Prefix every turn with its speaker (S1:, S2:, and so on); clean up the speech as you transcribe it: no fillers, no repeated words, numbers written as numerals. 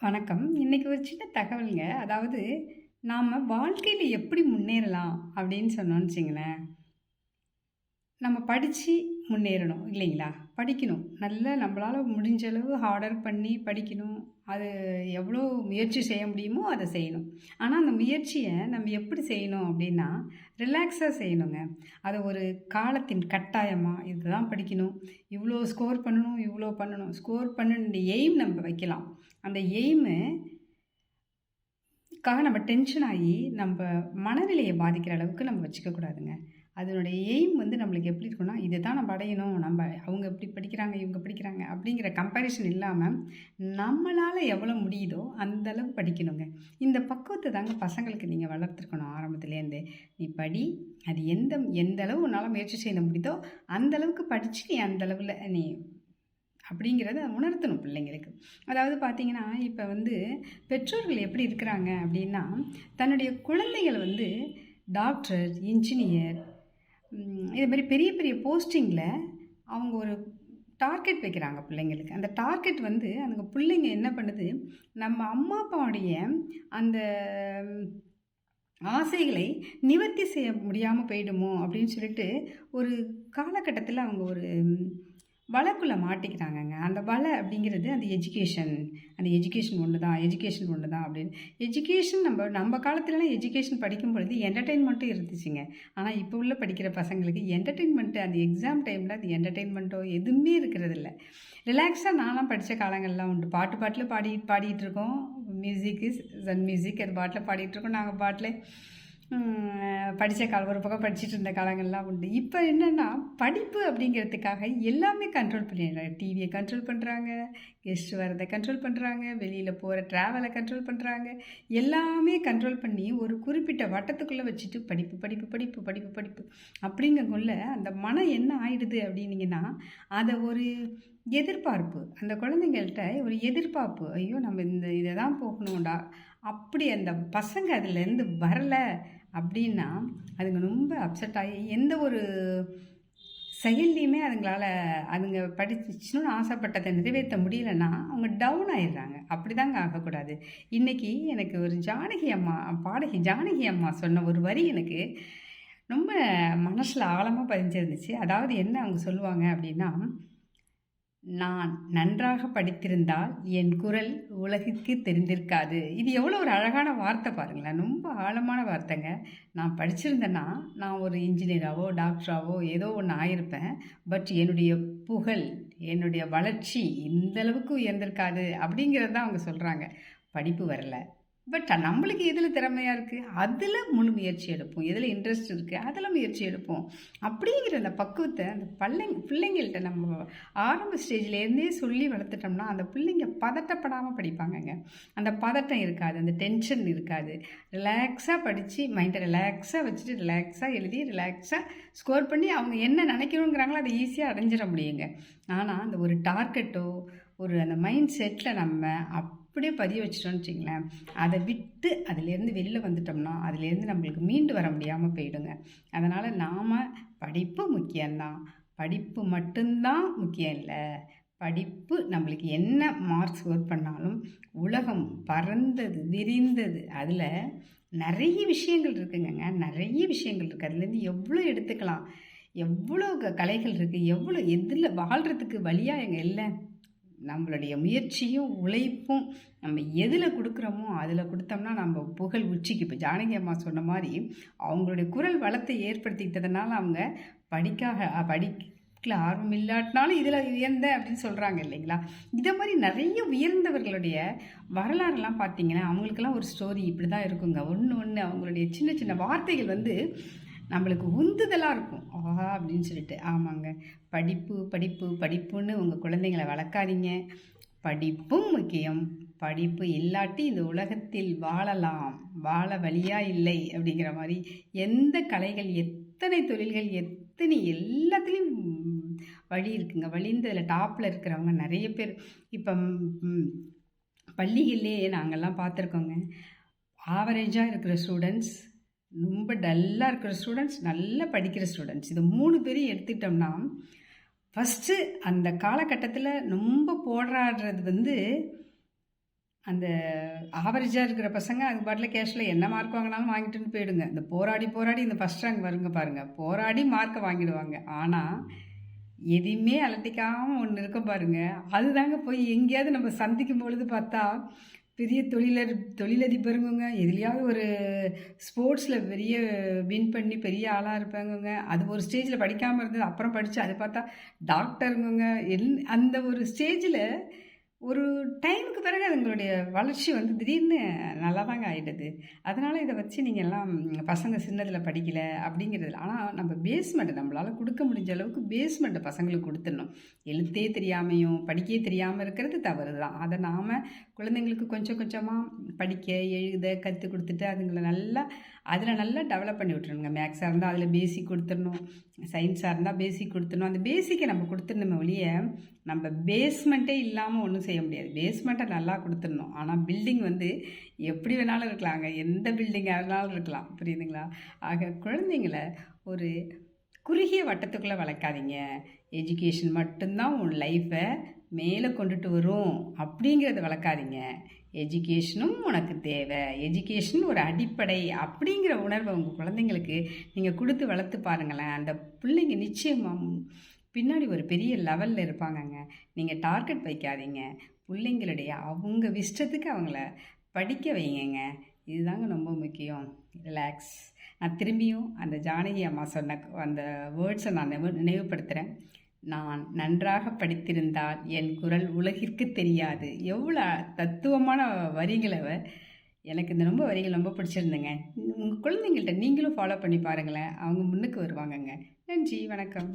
S1: வணக்கம். இன்னைக்கு ஒரு சின்ன தகவல்ங்க. அதாவது நாம வாழ்க்கையில எப்படி முன்னேறலாம் அப்படின்னு சொன்னோம்னு வச்சுங்களேன், நம்ம படிச்சு முன்னேறணும் இல்லைங்களா? படிக்கணும். நல்லா நம்மளால முடிஞ்ச அளவு ஹார்ட் ஒர்க் பண்ணி படிக்கணும். அது எவ்வளோ முயற்சி செய்ய முடியுமோ அத செய்யணும். ஆனா அந்த முயற்சிய நம்ம எப்படி செய்யணும் அப்படின்னா, ரிலாக்ஸா செய்யணுங்க. அத ஒரு காலத்தின் கட்டாயமா இதுதான் படிக்கணும். இவ்வளோ ஸ்கோர் பண்ணணும், இவ்வளோ பண்ணணும். ஸ்கோர் பண்ணணுன்ற எய்ம் நம்ம வைக்கலாம். அந்த எய்மு நம்ம டென்ஷன் ஆகி நம்ப மனநிலைய பாதிக்கிற அளவுக்கு நம்ம வச்சுக்க கூடாதுங்க. அதனுடைய எய்ம் வந்து நம்மளுக்கு எப்படி இருக்கும்னா, இதுதான் நம்ம அடையணும். அவங்க இப்படி படிக்கிறாங்க, இவங்க படிக்கிறாங்க அப்படிங்கிற கம்பேரிசன் இல்லாம, நம்மளால எவ்வளோ முடியுதோ அந்த அளவு படிக்கணுங்க. இந்த பக்குவத்த தாங்க பசங்களுக்கு நீங்க வளர்த்துருக்கணும் ஆரம்பத்துலேருந்தே. நீ படி, அது எந்த அளவு உன்னால முயற்சி செய்ய முடியுதோ, அந்த அளவுக்கு படிச்சு நீ அந்த அளவுல நீ அப்படிங்கிறத உணர்த்தணும் பிள்ளைங்களுக்கு. அதாவது பார்த்தீங்கன்னா, இப்ப வந்து பெற்றோர்கள் எப்படி இருக்கிறாங்க அப்படின்னா, தன்னுடைய குழந்தைகள வந்து டாக்டர், இன்ஜினியர் இது மாரி பெரிய பெரிய போஸ்டிங்கில அவங்க ஒரு டார்கெட் வைக்கிறாங்க பிள்ளைங்களுக்கு. அந்த டார்கெட் வந்து அந்த பிள்ளைங்க என்ன பண்ணுது, நம்ம அம்மா, அப்பாவுடைய அந்த ஆசைகளை நிவர்த்தி செய்ய முடியாம போயிடுமோ அப்படின்னு சொல்லிட்டு, ஒரு காலகட்டத்தில அவங்க ஒரு வலைக்குள்ள மாட்டிக்கிறாங்கங்க. அந்த வலை அப்படிங்கிறது அந்த எஜுகேஷன். அந்த எஜுகேஷன் ஒண்ணு தான், எஜுகேஷன் ஒண்ணு தான் அப்படின்னு. எஜுகேஷன் நம்ம காலத்துலலாம் எஜுகேஷன் படிக்கும் பொழுது என்டர்டெயின்மெண்ட்டும் இருந்துச்சுங்க. ஆனா இப்போ உள்ள படிக்கிற பசங்களுக்கு என்டர்டெயின்மெண்ட் அந்த எக்ஸாம் டைம்ல அந்த என்டர்டெயின்மெண்ட்டோ எதுவுமே இருக்கிறதில்ல. ரிலாக்ஸா நான்லாம் படிச்ச காலங்கள்லாம் உண்டு. பாட்டுல பாடிட்டு இருக்கோம். மியூசிக்கு சன் மியூசிக் அது பாட்டுல பாடிட்டு இருக்கோம். நாங்க பாட்டுல படித்த ஒரு பக்கம் படிச்சுட்டு இருந்த காலங்கள்லாம் உண்டு. இப்போ என்னென்னா படிப்பு அப்படிங்கிறதுக்காக எல்லாமே கண்ட்ரோல் பண்ணிடுறாங்க. டிவியை கண்ட்ரோல் பண்ணுறாங்க, கெஸ்ட் வரதை கண்ட்ரோல் பண்ணுறாங்க, வெளியில் போகிற ட்ராவலை கண்ட்ரோல் பண்ணுறாங்க. எல்லாமே கண்ட்ரோல் பண்ணி ஒரு குறிப்பிட்ட வட்டத்துக்குள்ளே வச்சுட்டு படிப்பு படிப்பு படிப்பு படிப்பு படிப்பு அப்படிங்கக்குள்ள அந்த மனம் என்ன ஆயிடுது அப்படின்னீங்கன்னா, அதை ஒரு எதிர்பார்ப்பு அந்த குழந்தைங்கள்ட்ட ஒரு எதிர்பார்ப்பு. ஐயோ நம்ம இதை தான் போகணும்டா அப்படி அந்த பசங்க அதுலேருந்து வரலை அப்படின்னா அதுங்க ரொம்ப அப்செட் ஆகி எந்த ஒரு செயல்லையுமே அதுங்க படிச்சுன்னு ஆசைப்பட்டதை நிறைவேற்ற முடியலன்னா அவங்க டவுன் ஆயிடுறாங்க. அப்படி தாங்க ஆகக்கூடாது. இன்றைக்கி எனக்கு ஒரு பாடகி ஜானகி அம்மா சொன்ன ஒரு வரி எனக்கு ரொம்ப மனசில் ஆழமாக பதிஞ்சிருந்துச்சு. அதாவது என்ன அவங்க சொல்லுவாங்க அப்படின்னா, நான் நன்றாக படித்திருந்தால் என் குரல் உலகிற்கு தெரிந்திருக்காது. இது எவ்வளோ ஒரு அழகான வார்த்தை பாருங்களேன். ரொம்ப ஆழமான வார்த்தைங்க. நான் படிச்சிருந்தேன்னா நான் ஒரு இன்ஜினியராவோ டாக்டராவோ ஏதோ ஒன்று ஆயிருப்பேன். பட் என்னுடைய புகழ் என்னுடைய வளர்ச்சி இந்த அளவுக்கு உயர்ந்திருக்காது அப்படிங்கிறது தான் அவங்க சொல்கிறாங்க. படிப்பு வரல, பட் நம்மளுக்கு எதில் திறமையாக இருக்குது அதில் முழு முயற்சி எடுப்போம். எதில் இன்ட்ரெஸ்ட் இருக்குது அதில் முயற்சி எடுப்போம். அப்படிங்கிற அந்த பக்குவத்தை அந்த பிள்ளைங்கள்ட்ட நம்ம ஆரம்ப ஸ்டேஜ்லேருந்தே சொல்லி வளர்த்துட்டோம்னா அந்த பிள்ளைங்க பதட்டப்படாமல் படிப்பாங்கங்க. அந்த பதட்டம் இருக்காது, அந்த டென்ஷன் இருக்காது. ரிலாக்ஸாக படித்து மைண்டை ரிலாக்ஸாக வச்சுட்டு ரிலாக்ஸாக எழுதி ரிலாக்ஸாக ஸ்கோர் பண்ணி அவங்க என்ன நினைக்கணுங்கிறாங்களோ அதை ஈஸியாக அடைஞ்சிட முடியுங்க. ஆனால் அந்த ஒரு டார்கெட்டோ ஒரு அந்த மைண்ட் செட்டில் நம்ம அப்படியே பதிய வச்சிட்டோம்னு வச்சிங்களேன், அதை விட்டு அதிலேருந்து வெளியில் வந்துட்டோம்னா அதிலேருந்து நம்மளுக்கு மீண்டு வர முடியாமல் போயிடுங்க. அதனால் நாம் படிப்பு முக்கியம்தான், படிப்பு மட்டும்தான் முக்கியம் இல்லை. படிப்பு நம்மளுக்கு என்ன மார்க்ஸ் ஸ்கோர் பண்ணாலும் உலகம் பறந்தது விரிந்தது. அதில் நிறைய விஷயங்கள் இருக்குங்க, நிறைய விஷயங்கள் இருக்குது. அதுலேருந்து எவ்வளோ எடுத்துக்கலாம், எவ்வளோ கலைகள் இருக்குது, எவ்வளோ எதில் வாழ்கிறதுக்கு வழியாக எங்கே இல்லை. நம்மளுடைய முயற்சியும் உழைப்பும் நம்ம எதில் கொடுக்குறோமோ அதில் கொடுத்தோம்னா நம்ம புகழ் உச்சிக்கு. இப்போ ஜானகி அம்மா சொன்ன மாதிரி அவங்களுடைய குரல் வளத்தை ஏற்படுத்திக்கிட்டதுனால அவங்க படிக்கல ஆர்வம் இல்லாட்டினாலும் இதில் உயர்ந்த அப்படின்னு சொல்கிறாங்க இல்லைங்களா. இதை மாதிரி நிறைய உயர்ந்தவர்களுடைய வரலாறுலாம் பார்த்தீங்கன்னா அவங்களுக்கெல்லாம் ஒரு ஸ்டோரி இப்படி தான் இருக்குங்க. ஒன்று அவங்களுடைய சின்ன சின்ன வார்த்தைகள் வந்து நம்மளுக்கு உந்துதலாக இருக்கும். ஆஹா அப்படின்னு சொல்லிட்டு. ஆமாங்க, படிப்பு படிப்பு படிப்புன்னு உங்கள் குழந்தைங்களை வளர்க்காதீங்க. படிப்பும் முக்கியம். படிப்பு இல்லாட்டி இந்த உலகத்தில் வாழலாம், வாழ வழியாக இல்லை அப்படிங்கிற மாதிரி. எந்த கலைகள் எத்தனை தொழில்கள் எத்தனை எல்லாத்துலேயும் வழி இருக்குங்க. வழிந்ததில் டாப்பில் இருக்கிறவங்க நிறைய பேர். இப்போ பள்ளிகளிலே நாங்கள்லாம் பார்த்துருக்கோங்க. ஆவரேஜாக இருக்கிற ஸ்டூடெண்ட்ஸ், ரொம்ப டல்லாக இருக்கிற ஸ்டூடெண்ட்ஸ், நல்லா படிக்கிற ஸ்டூடெண்ட்ஸ், இது 3 பேரையும் எடுத்துக்கிட்டோம்னா ஃபஸ்ட்டு அந்த காலகட்டத்தில் ரொம்ப போராடுறது வந்து அந்த ஆவரேஜாக இருக்கிற பசங்க அது பாட்டில் கேஷில் என்ன மார்க் வாங்கினாலும் வாங்கிட்டுன்னு போயிடுங்க. இந்த போராடி போராடி இந்த ஃபஸ்ட் ரேங்க் வருங்க பாருங்கள், போராடி மார்க்கை வாங்கிடுவாங்க. ஆனால் எதையுமே அலட்டிக்காமல் ஒன்று இருக்க பாருங்கள், அதுதாங்க போய் எங்கேயாவது நம்ம சந்திக்கும் பொழுது பார்த்தா பெரிய தொழிலதிபருங்க, எதுலையாவது ஒரு ஸ்போர்ட்ஸில் பெரிய வின் பண்ணி பெரிய ஆளாக இருப்பாங்கங்க. அது ஒரு ஸ்டேஜில் படிக்காமல் இருந்தது, அப்புறம் படித்து அது பார்த்தா டாக்டருங்க. அந்த ஒரு ஸ்டேஜில் ஒரு டைமுக்கு பிறகு அதுங்களுடைய வளர்ச்சி வந்து திடீர்னு நல்லா தாங்க ஆகிடுது. அதனால் இதை வச்சு நீங்கள் எல்லாம் பசங்க சின்னதில் படிக்கலை அப்படிங்கிறது. ஆனால் நம்ம பேஸ்மெண்ட்டு நம்மளால் கொடுக்க முடிஞ்ச அளவுக்கு பேஸ்மெண்ட்டு பசங்களுக்கு கொடுத்துடணும். எழுத்தே தெரியாமையும் படிக்கவே தெரியாமல் இருக்கிறது தவறு தான். அதை நாம் குழந்தைங்களுக்கு கொஞ்சம் கொஞ்சமாக படிக்க எழுத கற்றுக் கொடுத்துட்டு அதுங்களை அதில் நல்லா டெவலப் பண்ணி விட்டுருணுங்க. மேக்ஸாக இருந்தால் அதில் பேசிக் கொடுத்துடணும், சயின்ஸாக இருந்தால் பேசிக் கொடுத்துடணும். அந்த பேசிக்கை நம்ம கொடுத்துடணுமே ஒழிய நம்ம பேஸ்மெண்ட்டே இல்லாமல் ஒன்றும் செய்ய முடியாது. பேஸ்மெண்ட்டை நல்லா கொடுத்துடணும். ஆனால் பில்டிங் வந்து எப்படி வேணாலும் இருக்கலாங்க, எந்த பில்டிங்காக இருந்தாலும் இருக்கலாம், புரியுதுங்களா? ஆக குழந்தைங்களை ஒரு குறுகிய வட்டத்துக்குள்ளே வளர்க்காதீங்க. எஜுகேஷன் மட்டும்தான் உன் லைஃப்பை மேலே கொண்டுட்டு வரும் அப்படிங்கிறத வளர்க்காதீங்க. எஜுகேஷனும் உனக்கு தேவை, எஜுகேஷன் ஒரு அடிப்படை அப்படிங்கிற உணர்வை உங்கள் குழந்தைங்களுக்கு நீங்கள் கொடுத்து வளர்த்து பாருங்களேன். அந்த பிள்ளைங்க நிச்சயமாக பின்னாடி ஒரு பெரிய லெவலில் இருப்பாங்கங்க. நீங்கள் டார்கெட் வைக்காதீங்க, பிள்ளைங்களுடைய அவங்க இஷ்டத்துக்கு அவங்கள படிக்க வைங்க. இதுதாங்க ரொம்ப முக்கியம். ரிலாக்ஸ். நான் திரும்பியும் அந்த ஜானகி அம்மா சொன்ன அந்த வேர்ட்ஸை நான் நினைவுபடுத்துகிறேன். நான் நன்றாக படித்திருந்தால் என் குரல் உலகிற்கு தெரியாது. எவ்வளோ தத்துவமான வரிகளை எனக்கு இந்த வரிகள் ரொம்ப பிடிச்சிருந்துங்க. உங்கள் குழந்தைங்கள்ட்ட நீங்களும் ஃபாலோ பண்ணி பாருங்களேன், அவங்க முன்னுக்கு வருவாங்கங்க. நன்றி, வணக்கம்.